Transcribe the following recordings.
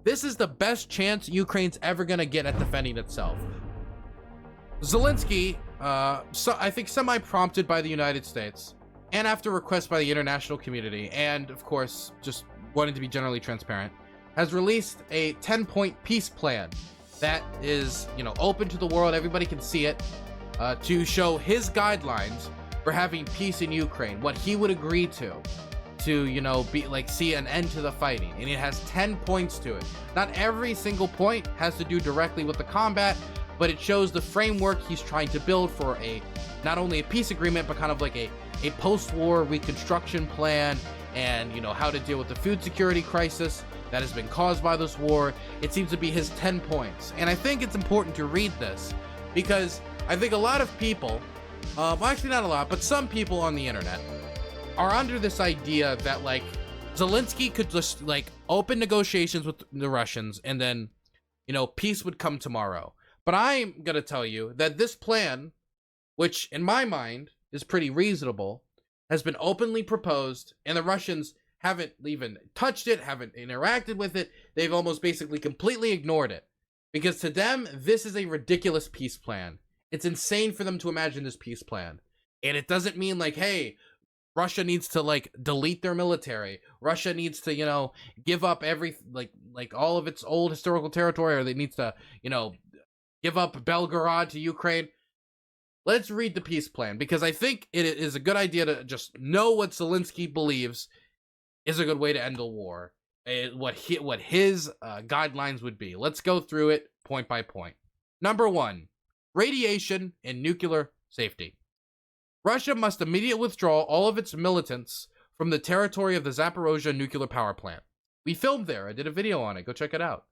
This is the best chance Ukraine's ever going to get at defending itself. Zelensky, I think semi-prompted by the United States, and after request by the international community, and of course, just wanting to be generally transparent, has released a 10-point peace plan that is, open to the world. Everybody can see it, to show his guidelines for having peace in Ukraine, what he would agree to, see an end to the fighting. And it has 10 points to it. Not every single point has to do directly with the combat, but it shows the framework he's trying to build for not only a peace agreement, but kind of like a post-war reconstruction plan, and how to deal with the food security crisis that has been caused by this war. It seems to be his 10 points. And I think it's important to read this because I think a lot of people, well, actually not a lot, but some people on the internet are under this idea that Zelensky could just open negotiations with the Russians and then, peace would come tomorrow. But I'm going to tell you that this plan, which in my mind is pretty reasonable, has been openly proposed, and the Russians haven't even touched it, haven't interacted with it. They've almost basically completely ignored it. Because to them, this is a ridiculous peace plan. It's insane for them to imagine this peace plan. And it doesn't mean hey, Russia needs to delete their military. Russia needs to, give up every all of its old historical territory, or they needs to, give up Belgorod to Ukraine. Let's read the peace plan, because I think it is a good idea to just know what Zelensky believes is a good way to end the war. What his guidelines would be. Let's go through it point by point. Number 1, radiation and nuclear safety. Russia must immediately withdraw all of its militants from the territory of the Zaporozhye nuclear power plant. We filmed there. I did a video on it. Go check it out.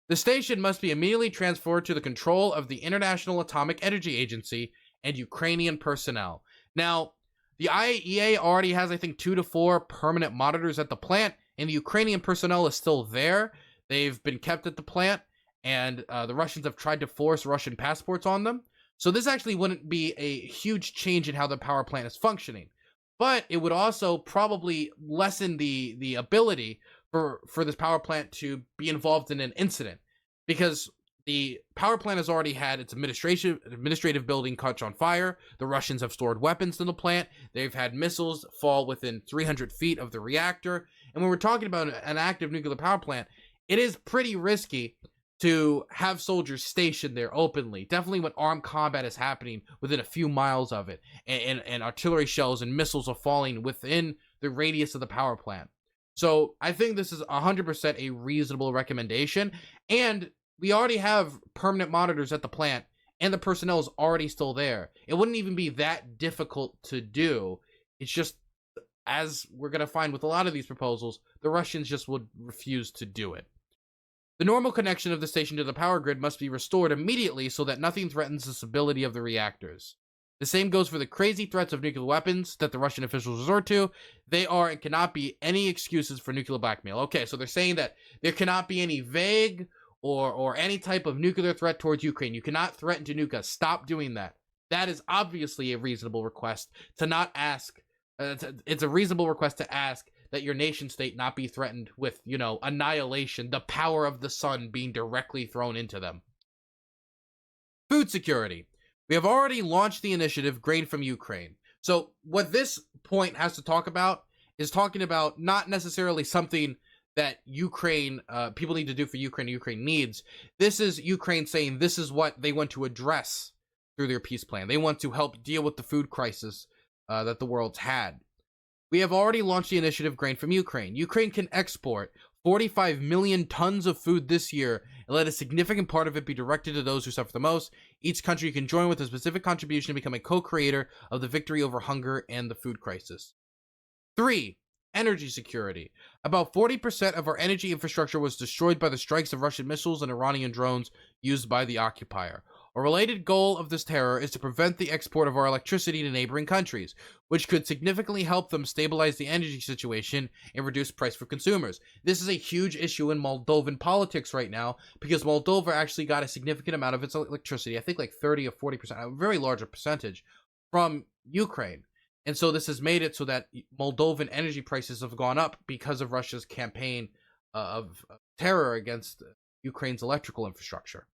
The station must be immediately transferred to the control of the International Atomic Energy Agency and Ukrainian personnel. Now, the IAEA already has, I think, 2 to 4 permanent monitors at the plant, and the Ukrainian personnel is still there. They've been kept at the plant, and the Russians have tried to force Russian passports on them. So this actually wouldn't be a huge change in how the power plant is functioning. But it would also probably lessen the ability for this power plant to be involved in an incident, because the power plant has already had its administrative building catch on fire. The Russians have stored weapons in the plant. They've had missiles fall within 300 feet of the reactor. And when we're talking about an active nuclear power plant, it is pretty risky to have soldiers stationed there openly. Definitely when armed combat is happening within a few miles of it, and artillery shells and missiles are falling within the radius of the power plant. So I think this is 100% a reasonable recommendation. And we already have permanent monitors at the plant, and the personnel is already still there. It wouldn't even be that difficult to do. It's just, as we're going to find with a lot of these proposals, the Russians just would refuse to do it. The normal connection of the station to the power grid must be restored immediately so that nothing threatens the stability of the reactors. The same goes for the crazy threats of nuclear weapons that the Russian officials resort to. They are and cannot be any excuses for nuclear blackmail. Okay, so they're saying that there cannot be any vague or any type of nuclear threat towards Ukraine. You cannot threaten to nuke us. Stop doing that. That is obviously a reasonable request to not ask. It's a reasonable request to ask that your nation state not be threatened with, annihilation, the power of the sun being directly thrown into them. Food security. We have already launched the initiative Grain from Ukraine. So what this point has to talk about is talking about not necessarily something that Ukraine, people need to do for Ukraine, Ukraine needs. This is Ukraine saying this is what they want to address through their peace plan. They want to help deal with the food crisis that the world's had. We have already launched the initiative Grain from Ukraine. Ukraine can export 45 million tons of food this year and let a significant part of it be directed to those who suffer the most. Each country can join with a specific contribution to become a co-creator of the victory over hunger and the food crisis. 3. Energy security. About 40% of our energy infrastructure was destroyed by the strikes of Russian missiles and Iranian drones used by the occupier. A related goal of this terror is to prevent the export of our electricity to neighboring countries, which could significantly help them stabilize the energy situation and reduce price for consumers. This is a huge issue in Moldovan politics right now, because Moldova actually got a significant amount of its electricity, I think 30 or 40%, a very large percentage, from Ukraine. And so this has made it so that Moldovan energy prices have gone up because of Russia's campaign of terror against Ukraine's electrical infrastructure.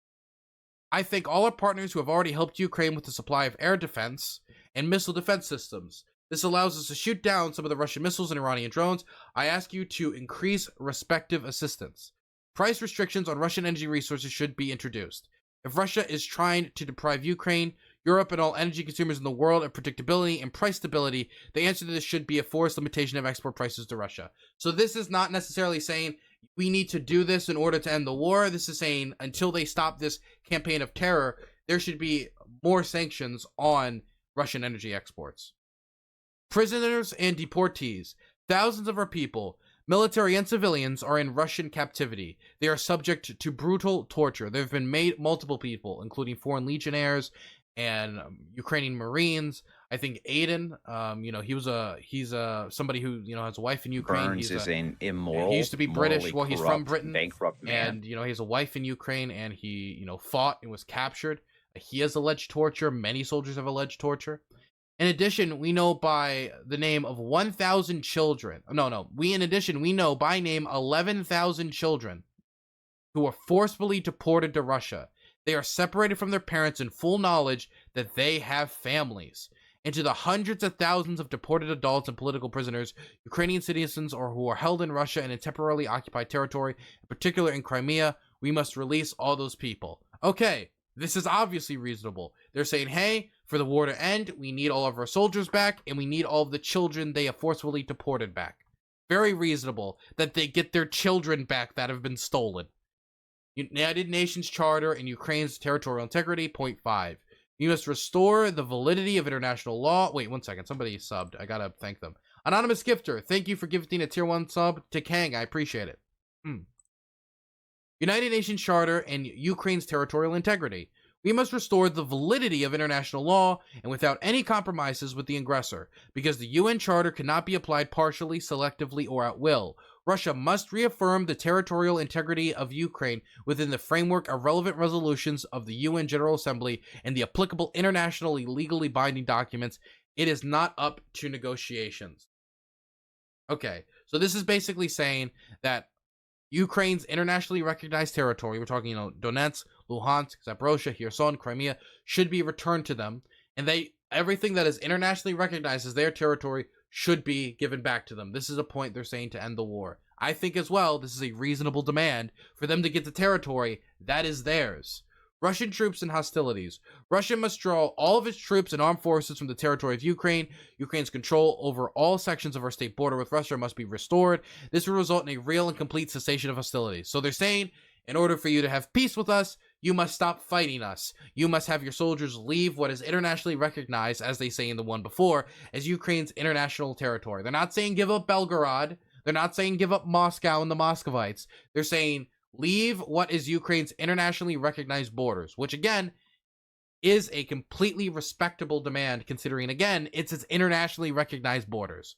I thank all our partners who have already helped Ukraine with the supply of air defense and missile defense systems. This allows us to shoot down some of the Russian missiles and Iranian drones. I ask you to increase respective assistance. Price restrictions on Russian energy resources should be introduced. If Russia is trying to deprive Ukraine, Europe, and all energy consumers in the world of predictability and price stability, the answer to this should be a forced limitation of export prices to Russia. So this is not necessarily saying we need to do this in order to end the war. This is saying until they stop this campaign of terror, there should be more sanctions on Russian energy exports. Prisoners and deportees. Thousands of our people, military and civilians, are in Russian captivity. They are subject to brutal torture. There have been multiple people, including foreign legionnaires and Ukrainian Marines. I think Aiden, he's somebody who, has a wife in Ukraine. Burns is an immoral. He used to be British. Well, he's from Britain, bankrupt man. And he has a wife in Ukraine, and he fought and was captured. He has alleged torture. Many soldiers have alleged torture. In addition, we know by the name of 1,000 children. We know by name 11,000 children who are forcefully deported to Russia. They are separated from their parents in full knowledge that they have families. And to the hundreds of thousands of deported adults and political prisoners, Ukrainian citizens or who are held in Russia and in temporarily occupied territory, in particular in Crimea, we must release all those people. Okay, this is obviously reasonable. They're saying, hey, for the war to end, we need all of our soldiers back, and we need all of the children they have forcefully deported back. Very reasonable that they get their children back that have been stolen. United Nations Charter and Ukraine's territorial integrity, point 5. You must restore the validity of international law. Wait, 1 second. Somebody subbed. I gotta thank them. Anonymous Gifter, thank you for gifting a tier 1 sub to Kang. I appreciate it. United Nations Charter and Ukraine's territorial integrity. We must restore the validity of international law and without any compromises with the aggressor, because the UN Charter cannot be applied partially, selectively, or at will. Russia must reaffirm the territorial integrity of Ukraine within the framework of relevant resolutions of the UN General Assembly and the applicable internationally legally binding documents. It is not up to negotiations. Okay, so this is basically saying that Ukraine's internationally recognized territory, we're talking, Donetsk, Luhansk, Zaporozhye, Kherson, Crimea, should be returned to them, and everything that is internationally recognized as their territory should be given back to them. This is a point they're saying to end the war. I think as well, this is a reasonable demand for them to get the territory that is theirs. Russian troops and hostilities. Russia must draw all of its troops and armed forces from the territory of Ukraine. Ukraine's control over all sections of our state border with Russia must be restored. This will result in a real and complete cessation of hostilities. So they're saying, in order for you to have peace with us, you must stop fighting us. You must have your soldiers leave what is internationally recognized, as they say in the one before, as Ukraine's international territory. They're not saying give up Belgorod. They're not saying give up Moscow and the Muscovites. They're saying leave what is Ukraine's internationally recognized borders, which again is a completely respectable demand considering, again, it's its internationally recognized borders.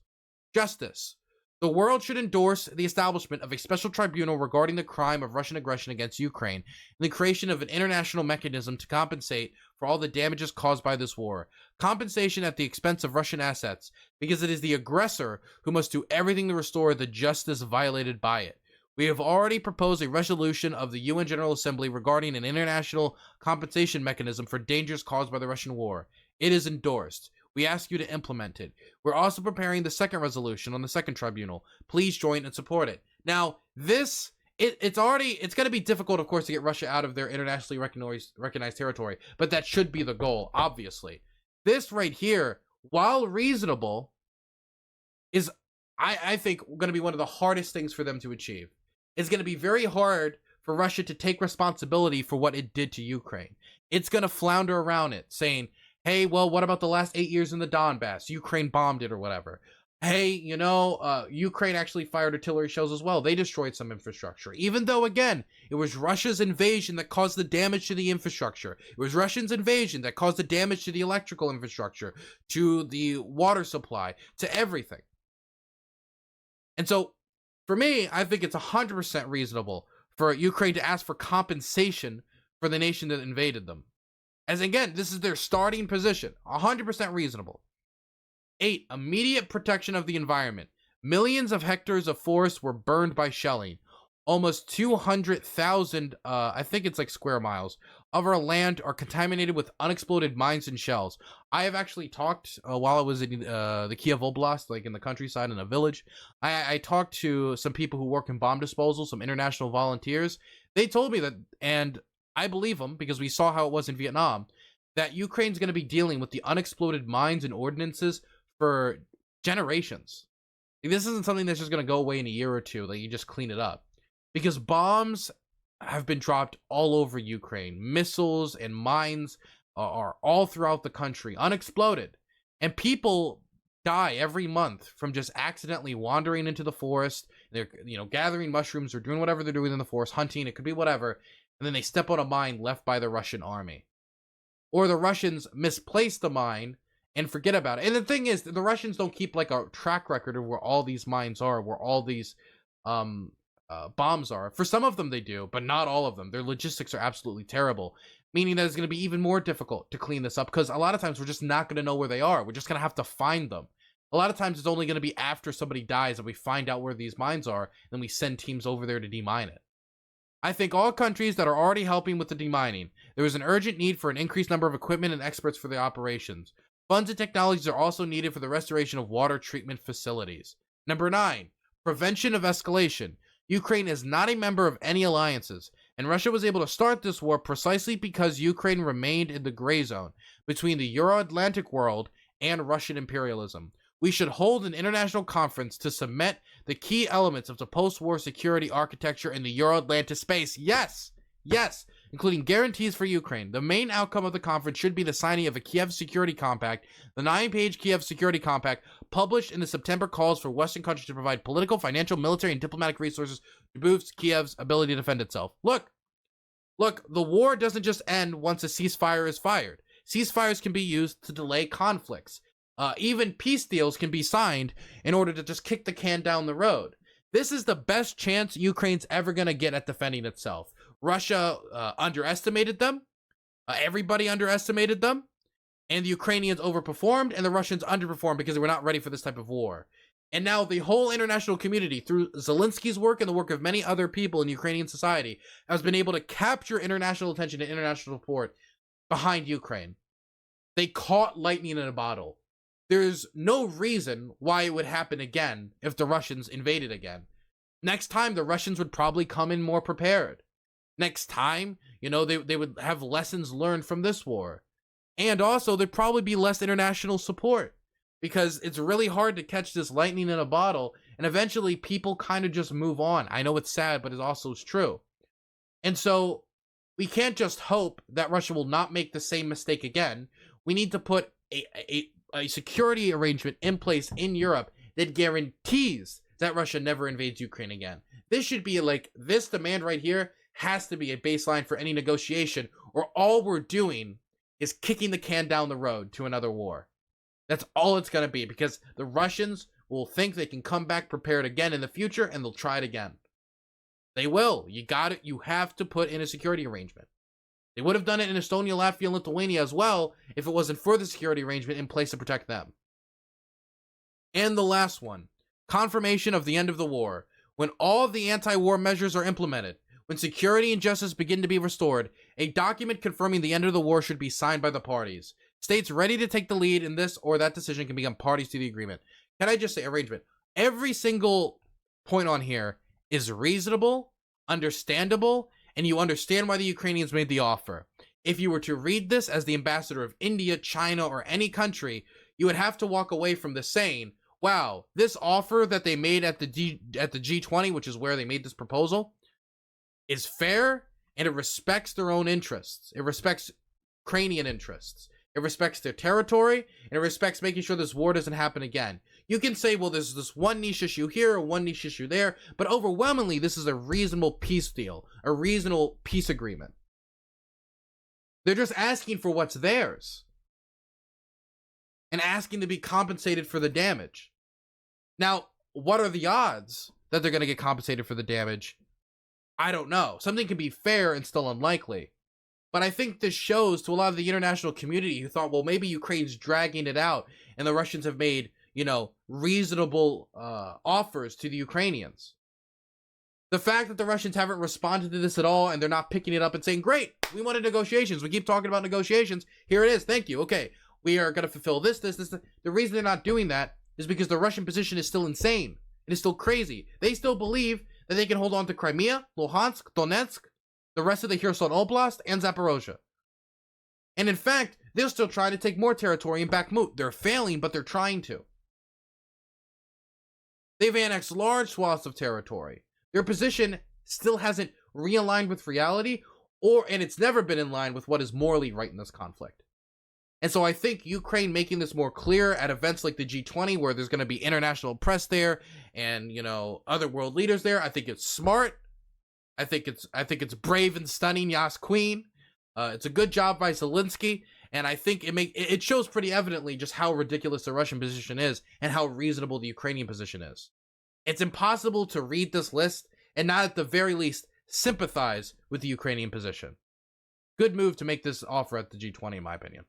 Justice. The world should endorse the establishment of a special tribunal regarding the crime of Russian aggression against Ukraine and the creation of an international mechanism to compensate for all the damages caused by this war. Compensation at the expense of Russian assets, because it is the aggressor who must do everything to restore the justice violated by it. We have already proposed a resolution of the UN General Assembly regarding an international compensation mechanism for dangers caused by the Russian war. It is endorsed. We ask you to implement it. We're also preparing the second resolution on the second tribunal. Please join and support it. Now, it's going to be difficult, of course, to get Russia out of their internationally recognized territory, but that should be the goal, obviously. This right here, while reasonable, is, I think, going to be one of the hardest things for them to achieve. It's going to be very hard for Russia to take responsibility for what it did to Ukraine. It's going to flounder around it, saying, hey, well, what about the last 8 years in the Donbass? Ukraine bombed it or whatever. Hey, Ukraine actually fired artillery shells as well. They destroyed some infrastructure. Even though, again, it was Russia's invasion that caused the damage to the infrastructure. It was Russia's invasion that caused the damage to the electrical infrastructure, to the water supply, to everything. And so, for me, I think it's 100% reasonable for Ukraine to ask for compensation for the nation that invaded them. As again, this is their starting position. 100% reasonable. 8. Immediate protection of the environment. Millions of hectares of forest were burned by shelling. almost 200,000, I think it's like square miles, of our land are contaminated with unexploded mines and shells. I have actually talked, while I was in the Kiev Oblast, like in the countryside in a village, I talked to some people who work in bomb disposal, some international volunteers. They told me that, and I believe them because we saw how it was in Vietnam, that Ukraine's going to be dealing with the unexploded mines and ordinances for generations. Like, this isn't something that's just going to go away in a year or two, like you just clean it up. Because bombs have been dropped all over Ukraine. Missiles and mines are all throughout the country, unexploded. And people die every month from just accidentally wandering into the forest. They're, gathering mushrooms or doing whatever they're doing in the forest, hunting, it could be whatever. And then they step on a mine left by the Russian army. Or the Russians misplace the mine and forget about it. And the thing is, the Russians don't keep like a track record of where all these mines are, where all these bombs are. For some of them they do, but not all of them. Their logistics are absolutely terrible, meaning that it's going to be even more difficult to clean this up, because a lot of times we're just not going to know where they are. We're just going to have to find them. A lot of times it's only going to be after somebody dies that we find out where these mines are, and then we send teams over there to demine it. I think all countries that are already helping with the demining, there is an urgent need for an increased number of equipment and experts for the operations. Funds and technologies are also needed for the restoration of water treatment facilities. Number 9, prevention of escalation. Ukraine is not a member of any alliances, and Russia was able to start this war precisely because Ukraine remained in the gray zone between the Euro-Atlantic world and Russian imperialism. We should hold an international conference to cement the key elements of the post-war security architecture in the Euro-Atlantic space. Yes! Yes! Including guarantees for Ukraine. The main outcome of the conference should be the signing of a Kiev Security Compact. The 9-page Kiev Security Compact, published in the September, calls for Western countries to provide political, financial, military, and diplomatic resources to boost Kiev's ability to defend itself. Look, the war doesn't just end once a ceasefire is fired. Ceasefires can be used to delay conflicts. Even peace deals can be signed in order to just kick the can down the road. This is the best chance Ukraine's ever going to get at defending itself. Russia underestimated them. Everybody underestimated them. And the Ukrainians overperformed, and the Russians underperformed because they were not ready for this type of war. And now the whole international community, through Zelensky's work and the work of many other people in Ukrainian society, has been able to capture international attention and international support behind Ukraine. They caught lightning in a bottle. There's no reason why it would happen again if the Russians invaded again. Next time, the Russians would probably come in more prepared. Next time, they would have lessons learned from this war. And also, there'd probably be less international support, because it's really hard to catch this lightning in a bottle, and eventually people kind of just move on. I know it's sad, but it also is true. And so, we can't just hope that Russia will not make the same mistake again. We need to put a security arrangement in place in Europe that guarantees that Russia never invades Ukraine again. This should be like, this demand right here has to be a baseline for any negotiation, or all we're doing is kicking the can down the road to another war. That's all it's going to be, because the Russians will think they can come back prepared again in the future, and they'll try it again. They will. You have to put in a security arrangement. They would have done it in Estonia, Latvia, and Lithuania as well if it wasn't for the security arrangement in place to protect them. And the last one, confirmation of the end of the war. When all of the anti-war measures are implemented, when security and justice begin to be restored, a document confirming the end of the war should be signed by the parties. States ready to take the lead in this or that decision can become parties to the agreement. Can I just say arrangement? Every single point on here is reasonable, understandable, and you understand why the Ukrainians made the offer. If you were to read this as the ambassador of India, China, or any country, you would have to walk away from this saying, wow, this offer that they made at the G20, which is where they made this proposal, is fair, and it respects their own interests. It respects Ukrainian interests. It respects their territory, and it respects making sure this war doesn't happen again. You can say, well, there's this one niche issue here or one niche issue there, but overwhelmingly, this is a reasonable peace deal, a reasonable peace agreement. They're just asking for what's theirs and asking to be compensated for the damage. Now, what are the odds that they're going to get compensated for the damage? I don't know. Something can be fair and still unlikely. But I think this shows to a lot of the international community who thought, well, maybe Ukraine's dragging it out and the Russians have made, reasonable offers to the Ukrainians. The fact that the Russians haven't responded to this at all and they're not picking it up and saying, great, we wanted negotiations. We keep talking about negotiations. Here it is. Thank you. Okay, we are going to fulfill this. The reason they're not doing that is because the Russian position is still insane. It is still crazy. They still believe that they can hold on to Crimea, Luhansk, Donetsk, the rest of the Kherson Oblast, and Zaporozhye. And in fact, they're still trying to take more territory in Bakhmut. They're failing, but they're trying to. They've annexed large swaths of territory. Their position still hasn't realigned with reality, and it's never been in line with what is morally right in this conflict. And so I think Ukraine making this more clear at events like the G20, where there's going to be international press there and, you know, other world leaders there, I think it's smart. I think it's brave and stunning, Yas Queen. It's a good job by Zelensky, and I think it shows pretty evidently just how ridiculous the Russian position is and how reasonable the Ukrainian position is. It's impossible to read this list and not at the very least sympathize with the Ukrainian position. Good move to make this offer at the G20, in my opinion.